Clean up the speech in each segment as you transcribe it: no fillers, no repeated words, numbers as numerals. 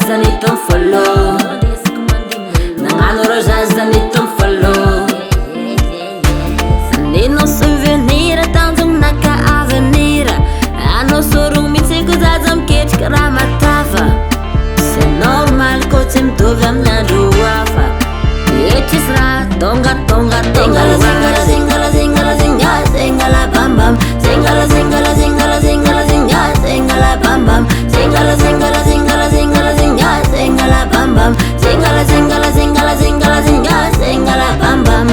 Zanitong follow Nangano raja zanitong follow Sanino souvenir tanjong naka-avenir Ano sorong mitsy ko zazam ketrika raha matava C'est normal ko tsy mitovy amin'ny andro hafa Etrys raha tonga Zingala zingala zingala zingala zingala zingala bam bam Zingala zingala zingala zingala zingala zingala bam bam Zingala zingala zingala zingala zingala zingala bam bam Zingala zingala zingala zingala zingala zingala bam bam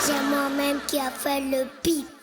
C'est moi-même qui a fait le beat.